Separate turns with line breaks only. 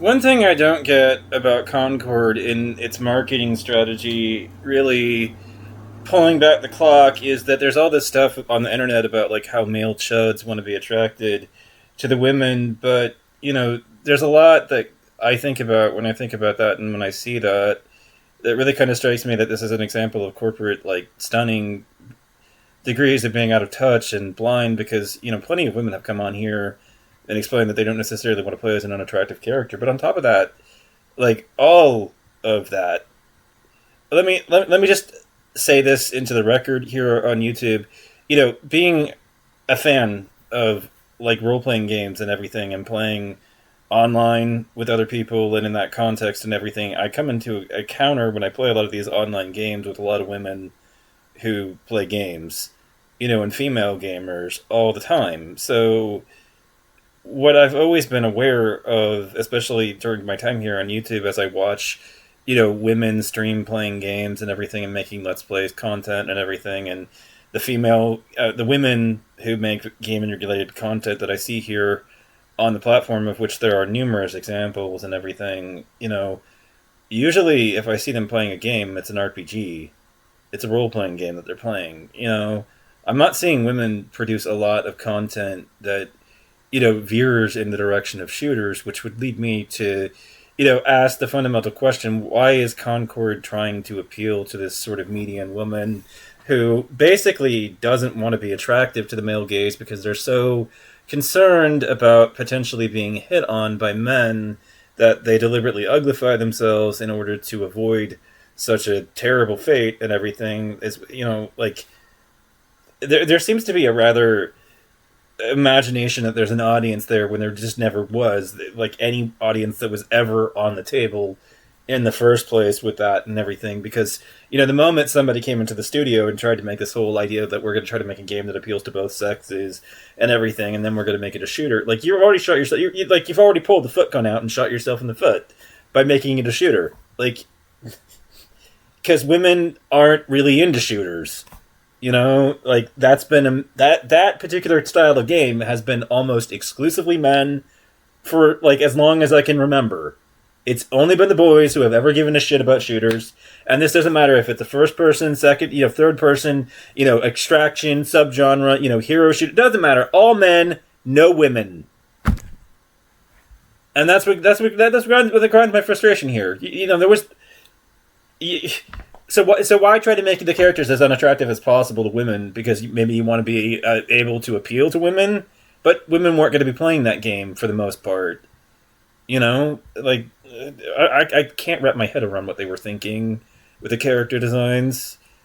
One thing I don't get about Concord in its marketing strategy, really pulling back the clock, is that there's all this stuff on the internet about like how male chuds want to be attracted to the women, but there's a lot that I think about when I think about that, and when I see that, it really kind of strikes me that this is an example of corporate like stunning degrees of being out of touch and blind, because plenty of women have come on here and explained that they don't necessarily want to play as an unattractive character, but on top of that, like all of that, let me just say this into the record here on YouTube. Being a fan of like role playing games and everything, and playing online with other people and in that context and everything, I come into a counter when I play a lot of these online games with a lot of women who play games, and female gamers all the time. So what I've always been aware of, especially during my time here on YouTube, as I watch, women stream playing games and everything, and making Let's Plays content and everything, and the women who make gaming related content that I see here on the platform, of which there are numerous examples and everything, usually if I see them playing a game, it's an RPG. It's a role playing game that they're playing. I'm not seeing women produce a lot of content that veers in the direction of shooters, which would lead me to, ask the fundamental question: why is Concord trying to appeal to this sort of median woman who basically doesn't want to be attractive to the male gaze because they're so concerned about potentially being hit on by men that they deliberately uglify themselves in order to avoid such a terrible fate and everything? Is like there seems to be a rather imagination that there's an audience there when there just never was, like any audience that was ever on the table in the first place with that and everything. Because the moment somebody came into the studio and tried to make this whole idea that we're going to try to make a game that appeals to both sexes and everything, and then we're going to make it a shooter, like you've already shot yourself, you've already pulled the foot gun out and shot yourself in the foot by making it a shooter, like, because women aren't really into shooters. Like that's been that particular style of game has been almost exclusively men for like as long as I can remember. It's only been the boys who have ever given a shit about shooters, and this doesn't matter if it's a first person, second, third person, extraction, subgenre, hero shooter. It doesn't matter. All men, no women, and that's what grinds my frustration here. There was. So why try to make the characters as unattractive as possible to women? Because maybe you want to be able to appeal to women, but women weren't going to be playing that game for the most part. Like I can't wrap my head around what they were thinking with the character designs.